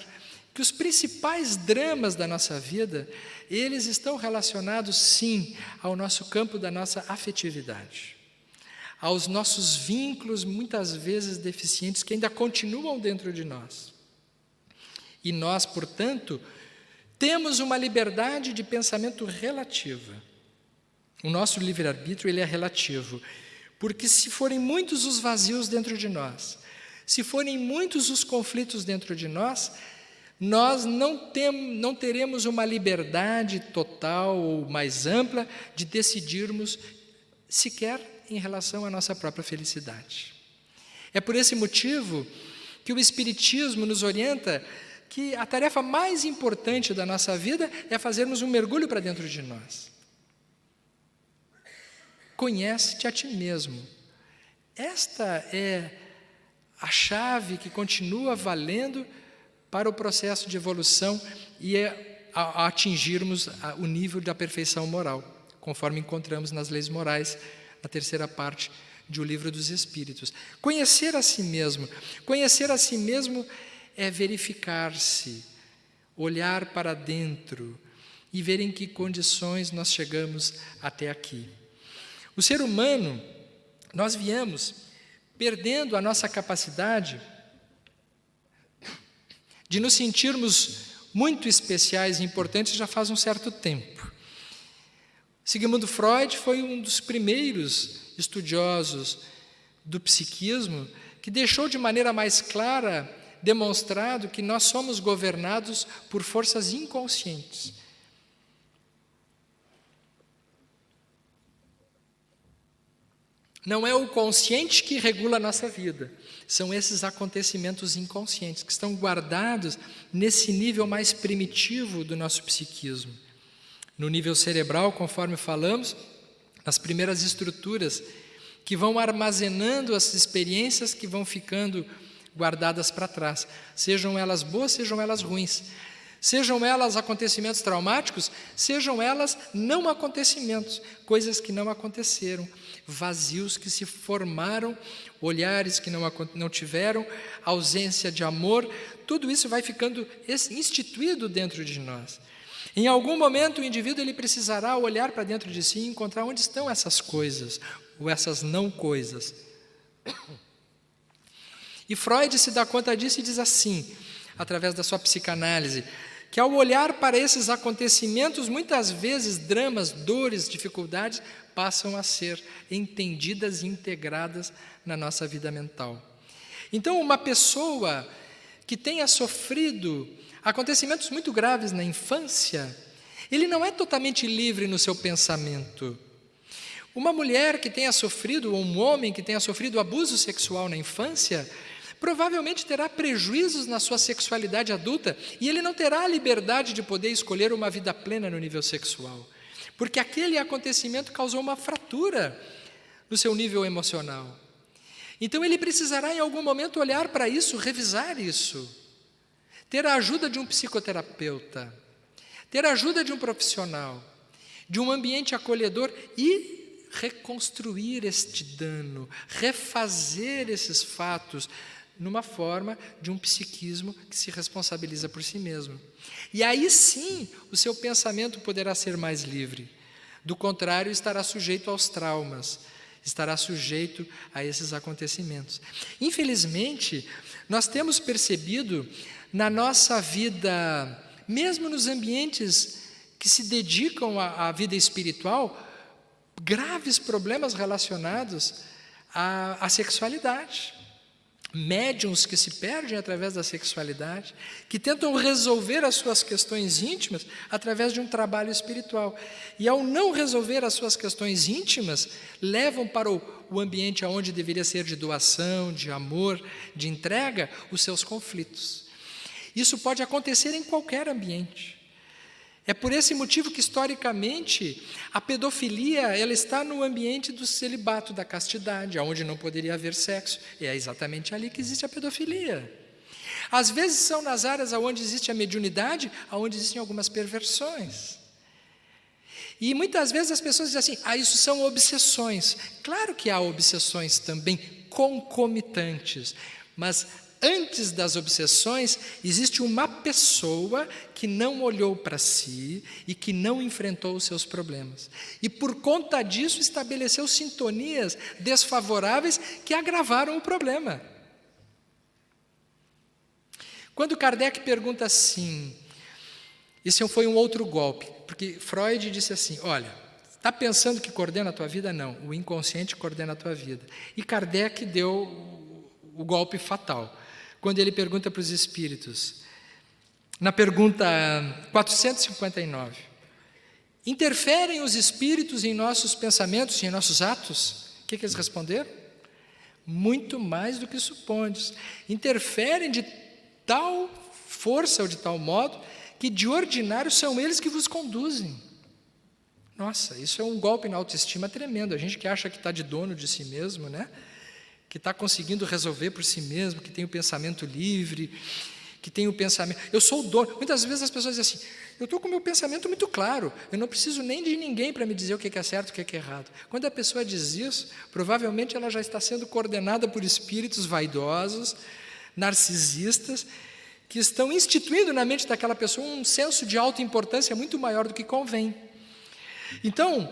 que os principais dramas da nossa vida, eles estão relacionados, sim, ao nosso campo da nossa afetividade, aos nossos vínculos, muitas vezes deficientes, que ainda continuam dentro de nós. E nós, portanto, temos uma liberdade de pensamento relativa. O nosso livre-arbítrio, ele é relativo, porque se forem muitos os vazios dentro de nós, se forem muitos os conflitos dentro de nós não teremos uma liberdade total ou mais ampla de decidirmos sequer em relação à nossa própria felicidade. É por esse motivo que o Espiritismo nos orienta que a tarefa mais importante da nossa vida é fazermos um mergulho para dentro de nós. Conhece-te a ti mesmo. Esta é a chave que continua valendo para o processo de evolução e a atingirmos o nível da perfeição moral, conforme encontramos nas leis morais, na terceira parte do Livro dos Espíritos. Conhecer a si mesmo é verificar-se, olhar para dentro e ver em que condições nós chegamos até aqui. O ser humano, nós viemos perdendo a nossa capacidade de nos sentirmos muito especiais e importantes já faz um certo tempo. Sigmund Freud foi um dos primeiros estudiosos do psiquismo que deixou de maneira mais clara demonstrado que nós somos governados por forças inconscientes. Não é o consciente que regula a nossa vida, são esses acontecimentos inconscientes que estão guardados nesse nível mais primitivo do nosso psiquismo. No nível cerebral, conforme falamos, nas primeiras estruturas que vão armazenando as experiências que vão ficando guardadas para trás, sejam elas boas, sejam elas ruins, sejam elas acontecimentos traumáticos, sejam elas não acontecimentos, coisas que não aconteceram, vazios que se formaram, olhares que não tiveram, ausência de amor, tudo isso vai ficando instituído dentro de nós. Em algum momento o indivíduo ele precisará olhar para dentro de si e encontrar onde estão essas coisas, ou essas não coisas. E Freud se dá conta disso e diz assim, através da sua psicanálise, que ao olhar para esses acontecimentos, muitas vezes dramas, dores, dificuldades, passam a ser entendidas e integradas na nossa vida mental. Então, uma pessoa que tenha sofrido acontecimentos muito graves na infância, ele não é totalmente livre no seu pensamento. Uma mulher que tenha sofrido, ou um homem que tenha sofrido abuso sexual na infância, provavelmente terá prejuízos na sua sexualidade adulta e ele não terá a liberdade de poder escolher uma vida plena no nível sexual, porque aquele acontecimento causou uma fratura no seu nível emocional. Então ele precisará em algum momento olhar para isso, revisar isso, ter a ajuda de um psicoterapeuta, ter a ajuda de um profissional, de um ambiente acolhedor e reconstruir este dano, refazer esses fatos numa forma de um psiquismo que se responsabiliza por si mesmo. E aí sim, o seu pensamento poderá ser mais livre. Do contrário, estará sujeito aos traumas, estará sujeito a esses acontecimentos. Infelizmente, nós temos percebido na nossa vida, mesmo nos ambientes que se dedicam à vida espiritual, graves problemas relacionados à sexualidade. Médiuns que se perdem através da sexualidade, que tentam resolver as suas questões íntimas através de um trabalho espiritual. E ao não resolver as suas questões íntimas, levam para o ambiente onde deveria ser de doação, de amor, de entrega, os seus conflitos. Isso pode acontecer em qualquer ambiente. É por esse motivo que, historicamente, a pedofilia ela está no ambiente do celibato, da castidade, onde não poderia haver sexo. E é exatamente ali que existe a pedofilia. Às vezes são nas áreas onde existe a mediunidade, onde existem algumas perversões. E muitas vezes as pessoas dizem assim, isso são obsessões. Claro que há obsessões também concomitantes, mas antes das obsessões, existe uma pessoa que não olhou para si e que não enfrentou os seus problemas. E por conta disso estabeleceu sintonias desfavoráveis que agravaram o problema. Quando Kardec pergunta assim, isso foi um outro golpe, porque Freud disse assim, olha, está pensando que coordena a tua vida? Não, o inconsciente coordena a tua vida. E Kardec deu o golpe fatal, quando ele pergunta para os espíritos, na pergunta 459, interferem os espíritos em nossos pensamentos e em nossos atos? O que eles responderam? Muito mais do que supondes. Interferem de tal força ou de tal modo que de ordinário são eles que vos conduzem. Nossa, isso é um golpe na autoestima tremendo. A gente que acha que está de dono de si mesmo, né? Que está conseguindo resolver por si mesmo, que tem o pensamento livre, que tem o pensamento... Eu sou o dono. Muitas vezes as pessoas dizem assim, eu estou com o meu pensamento muito claro, eu não preciso nem de ninguém para me dizer o que é certo e o que é errado. Quando a pessoa diz isso, provavelmente ela já está sendo coordenada por espíritos vaidosos, narcisistas, que estão instituindo na mente daquela pessoa um senso de autoimportância muito maior do que convém. Então,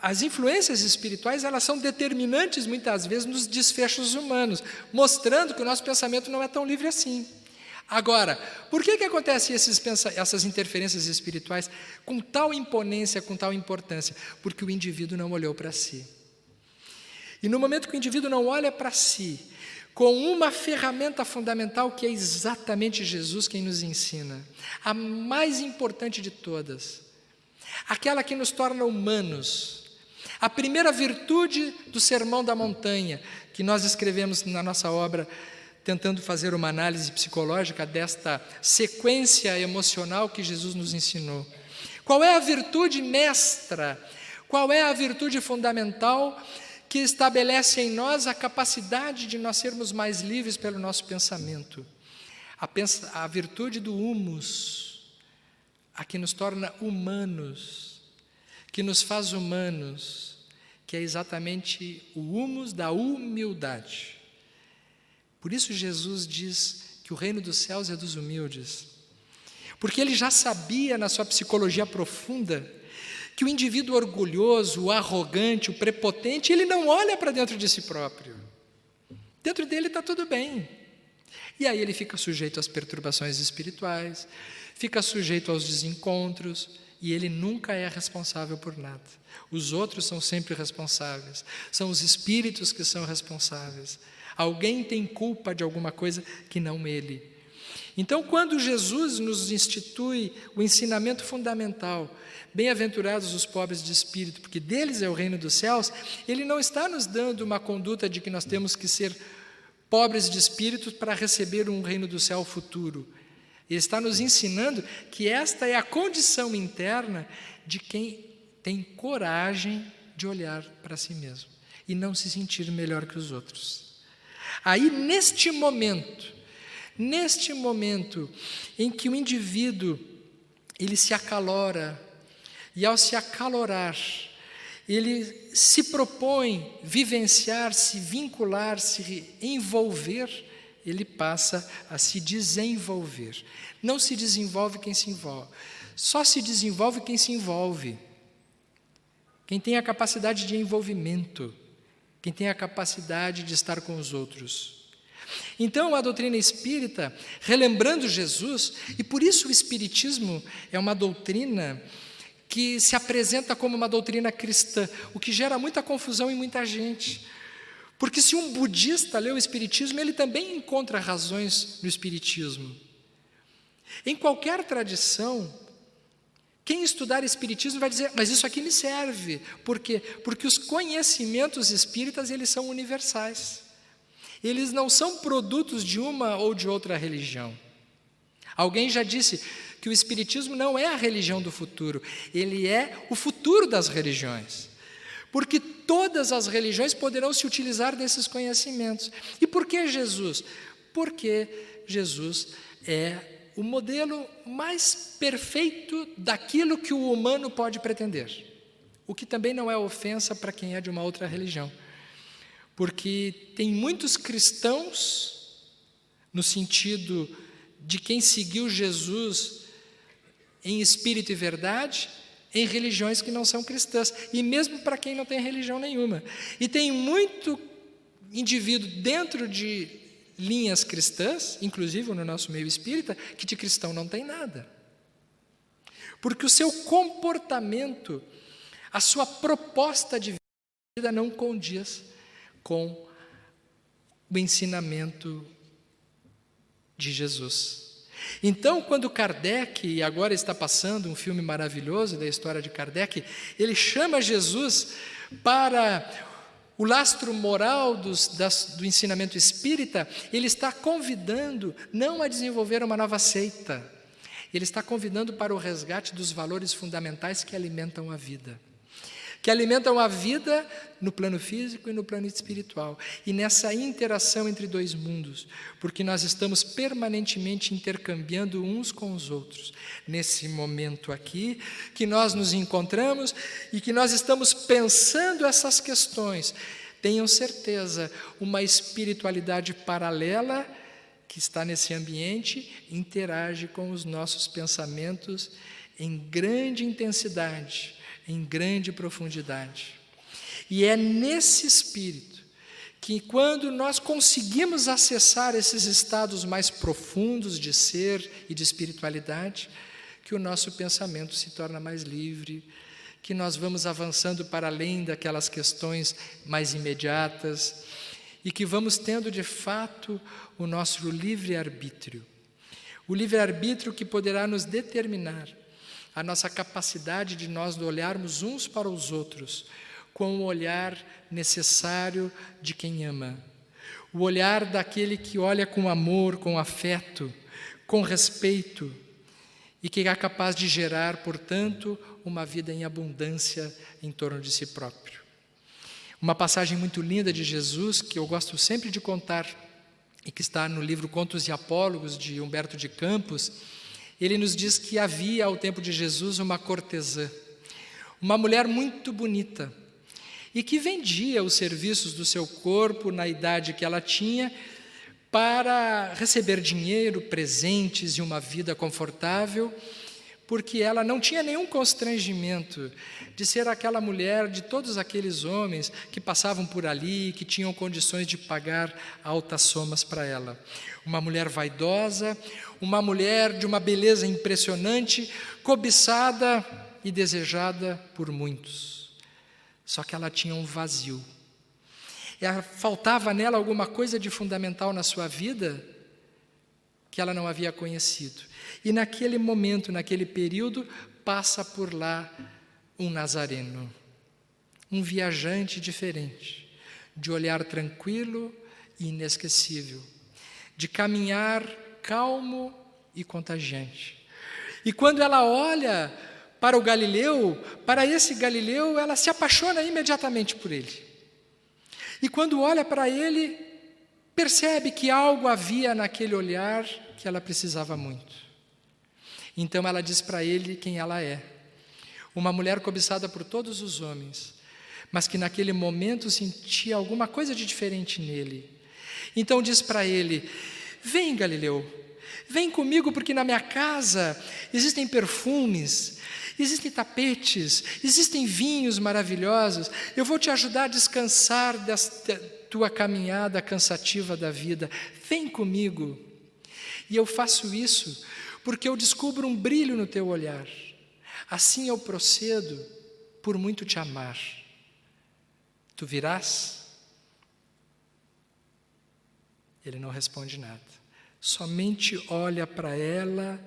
as influências espirituais, elas são determinantes muitas vezes nos desfechos humanos, mostrando que o nosso pensamento não é tão livre assim. Agora, por que acontecem essas interferências espirituais com tal imponência, com tal importância? Porque o indivíduo não olhou para si. E no momento que o indivíduo não olha para si, com uma ferramenta fundamental que é exatamente Jesus quem nos ensina, a mais importante de todas, aquela que nos torna humanos, a primeira virtude do Sermão da Montanha, que nós escrevemos na nossa obra, tentando fazer uma análise psicológica desta sequência emocional que Jesus nos ensinou. Qual é a virtude mestra? Qual é a virtude fundamental que estabelece em nós a capacidade de nós sermos mais livres pelo nosso pensamento? A virtude do humus, a que nos torna humanos, que nos faz humanos, que é exatamente o humus da humildade. Por isso Jesus diz que o reino dos céus é dos humildes, porque ele já sabia na sua psicologia profunda que o indivíduo orgulhoso, o arrogante, o prepotente, ele não olha para dentro de si próprio. Dentro dele está tudo bem. E aí ele fica sujeito às perturbações espirituais, fica sujeito aos desencontros, e ele nunca é responsável por nada. Os outros são sempre responsáveis, são os espíritos que são responsáveis. Alguém tem culpa de alguma coisa que não ele. Então, quando Jesus nos institui o ensinamento fundamental, bem-aventurados os pobres de espírito, porque deles é o reino dos céus, ele não está nos dando uma conduta de que nós temos que ser pobres de espírito para receber um reino do céu futuro. Ele está nos ensinando que esta é a condição interna de quem tem coragem de olhar para si mesmo e não se sentir melhor que os outros. Aí, neste momento em que o indivíduo ele se acalora, e ao se acalorar, ele se propõe vivenciar, se vincular, se envolver, ele passa a se desenvolver. Não se desenvolve quem se envolve, só se desenvolve quem se envolve. Quem tem a capacidade de envolvimento, quem tem a capacidade de estar com os outros. Então, a doutrina espírita, relembrando Jesus, e por isso o espiritismo é uma doutrina que se apresenta como uma doutrina cristã, o que gera muita confusão em muita gente. Porque se um budista lê o espiritismo, ele também encontra razões no espiritismo. Em qualquer tradição, quem estudar espiritismo vai dizer, mas isso aqui me serve. Por quê? Porque os conhecimentos espíritas, eles são universais. Eles não são produtos de uma ou de outra religião. Alguém já disse que o Espiritismo não é a religião do futuro, ele é o futuro das religiões. Porque todas as religiões poderão se utilizar desses conhecimentos. E por que Jesus? Porque Jesus é o modelo mais perfeito daquilo que o humano pode pretender. O que também não é ofensa para quem é de uma outra religião. Porque tem muitos cristãos, no sentido de quem seguiu Jesus em espírito e verdade, em religiões que não são cristãs, e mesmo para quem não tem religião nenhuma. E tem muito indivíduo dentro de linhas cristãs, inclusive no nosso meio espírita, que de cristão não tem nada. Porque o seu comportamento, a sua proposta de vida não condiz com o ensinamento de Jesus. Então, quando Kardec, e agora está passando um filme maravilhoso da história de Kardec, ele chama Jesus para o lastro moral do ensinamento espírita, ele está convidando não a desenvolver uma nova seita, ele está convidando para o resgate dos valores fundamentais que alimentam a vida. Que alimentam a vida no plano físico e no plano espiritual. E nessa interação entre dois mundos, porque nós estamos permanentemente intercambiando uns com os outros. Nesse momento aqui, que nós nos encontramos e que nós estamos pensando essas questões. Tenham certeza, uma espiritualidade paralela que está nesse ambiente interage com os nossos pensamentos em grande intensidade, em grande profundidade. E é nesse espírito que, quando nós conseguimos acessar esses estados mais profundos de ser e de espiritualidade, que o nosso pensamento se torna mais livre, que nós vamos avançando para além daquelas questões mais imediatas e que vamos tendo de fato o nosso livre-arbítrio. O livre-arbítrio que poderá nos determinar a nossa capacidade de nós olharmos uns para os outros com o olhar necessário de quem ama. O olhar daquele que olha com amor, com afeto, com respeito e que é capaz de gerar, portanto, uma vida em abundância em torno de si próprio. Uma passagem muito linda de Jesus, que eu gosto sempre de contar e que está no livro Contos e Apólogos, de Humberto de Campos. Ele nos diz que havia, ao tempo de Jesus, uma cortesã, uma mulher muito bonita, e que vendia os serviços do seu corpo, na idade que ela tinha, para receber dinheiro, presentes e uma vida confortável, porque ela não tinha nenhum constrangimento de ser aquela mulher de todos aqueles homens que passavam por ali, que tinham condições de pagar altas somas para ela. Uma mulher vaidosa, uma mulher de uma beleza impressionante, cobiçada e desejada por muitos. Só que ela tinha um vazio. Faltava nela alguma coisa de fundamental na sua vida que ela não havia conhecido. E naquele momento, naquele período, passa por lá um nazareno, um viajante diferente, de olhar tranquilo e inesquecível, de caminhar calmo e contagiante. E quando ela olha para o Galileu, para esse Galileu, ela se apaixona imediatamente por ele. E quando olha para ele, percebe que algo havia naquele olhar que ela precisava muito. Então ela diz para ele quem ela é. Uma mulher cobiçada por todos os homens, mas que naquele momento sentia alguma coisa de diferente nele. Então diz para ele: vem, Galileu, vem comigo, porque na minha casa existem perfumes, existem tapetes, existem vinhos maravilhosos. Eu vou te ajudar a descansar desta tua caminhada cansativa da vida. Vem comigo. E eu faço isso porque eu descubro um brilho no teu olhar. Assim eu procedo por muito te amar. Tu virás? Ele não responde nada. Somente olha para ela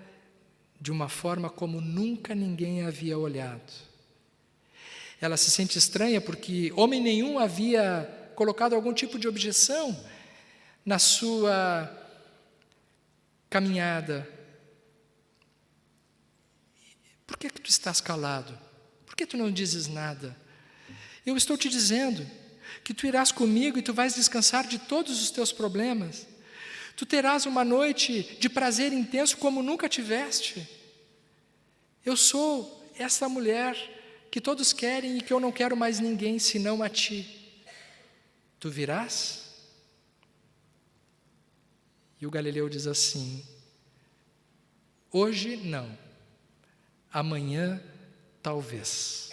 de uma forma como nunca ninguém havia olhado. Ela se sente estranha porque homem nenhum havia colocado algum tipo de objeção na sua caminhada. Por que tu estás calado? Por que tu não dizes nada? Eu estou te dizendo que tu irás comigo e tu vais descansar de todos os teus problemas. Tu terás uma noite de prazer intenso como nunca tiveste. Eu sou essa mulher que todos querem e que eu não quero mais ninguém senão a ti. Tu virás? E o Galileu diz assim: hoje não, amanhã talvez.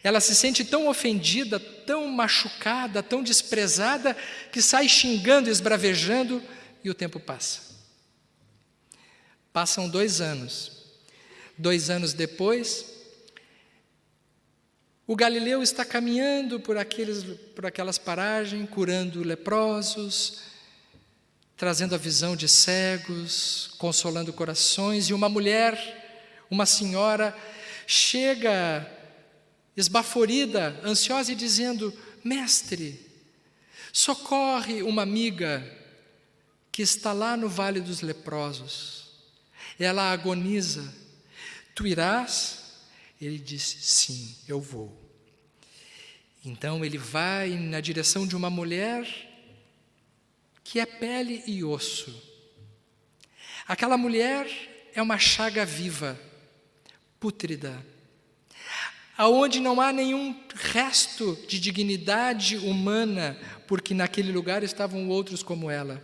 Ela se sente tão ofendida, tão machucada, tão desprezada, que sai xingando, esbravejando, e o tempo passa. Passam 2 anos. 2 anos depois, o Galileu está caminhando por aquelas paragens, curando leprosos, trazendo a visão de cegos, consolando corações, e uma mulher, uma senhora, chega esbaforida, ansiosa e dizendo: mestre, socorre uma amiga que está lá no Vale dos Leprosos. Ela agoniza. Tu irás? Ele disse: sim, eu vou. Então ele vai na direção de uma mulher que é pele e osso. Aquela mulher é uma chaga viva, pútrida, aonde não há nenhum resto de dignidade humana, porque naquele lugar estavam outros como ela.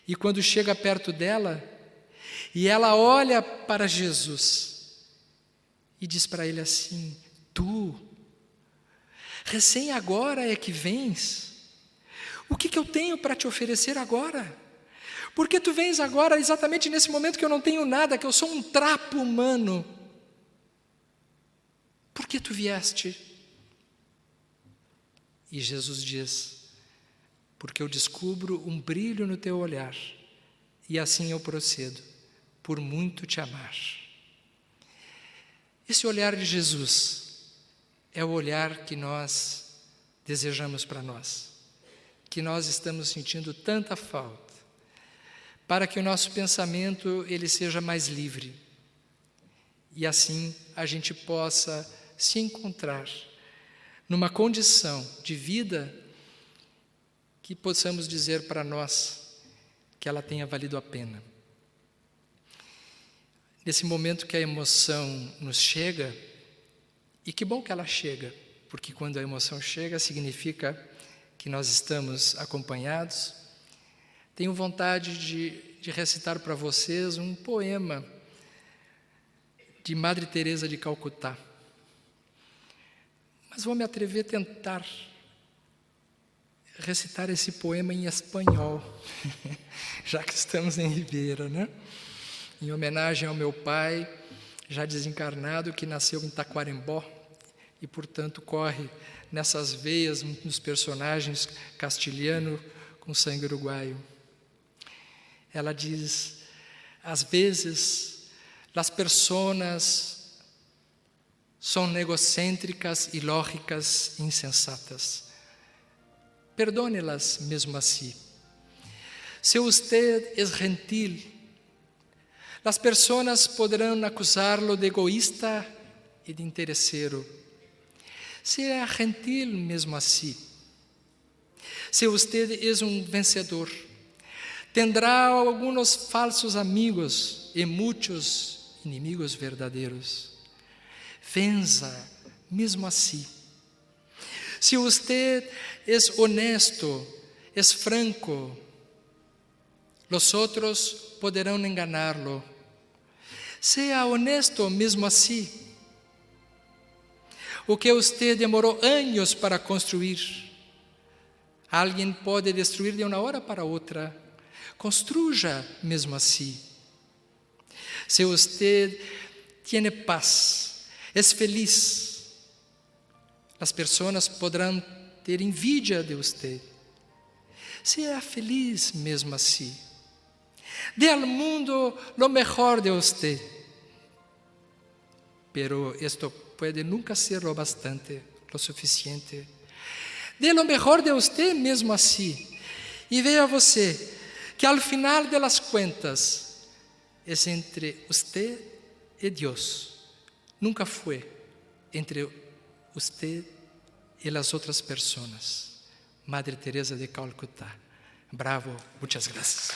E quando chega perto dela, e ela olha para Jesus e diz para ele assim: tu, recém agora é que vens? O que eu tenho para te oferecer agora? Porque tu vens agora exatamente nesse momento que eu não tenho nada, que eu sou um trapo humano. Por que tu vieste? E Jesus diz: porque eu descubro um brilho no teu olhar, e assim eu procedo, por muito te amar. Esse olhar de Jesus é o olhar que nós desejamos para nós, que nós estamos sentindo tanta falta, para que o nosso pensamento ele seja mais livre, e assim a gente possa se encontrar numa condição de vida que possamos dizer para nós que ela tenha valido a pena. Nesse momento que a emoção nos chega, e que bom que ela chega, porque quando a emoção chega significa que nós estamos acompanhados. Tenho vontade de recitar para vocês um poema de Madre Teresa de Calcutá. Mas vou me atrever a tentar recitar esse poema em espanhol, já que estamos em Ribeira, né? Em homenagem ao meu pai, já desencarnado, que nasceu em Taquarembó e, portanto, corre nessas veias nos personagens castilhano com sangue uruguaio. Ela diz: às vezes, as personas são egocêntricas e lógicas insensatas. Perdone-las mesmo assim. Se usted es gentil, as pessoas poderão acusá-lo de egoísta e de interesseiro. Seja gentil mesmo assim. Se usted es um vencedor, tendrá alguns falsos amigos e muitos inimigos verdadeiros. Venza mesmo assim. Se usted es honesto, es franco, los otros poderão enganá-lo. Seja honesto mesmo assim. O que você demorou anos para construir, alguém pode destruir de uma hora para outra. Construya mesmo assim. Se você tem paz, é feliz, as pessoas poderão ter envidia de você. Seja feliz mesmo assim. Dê ao mundo lo mejor de você. Pero esto puede nunca ser lo bastante, lo suficiente. Dê lo mejor de você mesmo assim. E veja você que ao final das contas é entre você e Deus nunca fue entre usted y las otras personas. Madre Teresa de Calcuta. Bravo, muchas gracias.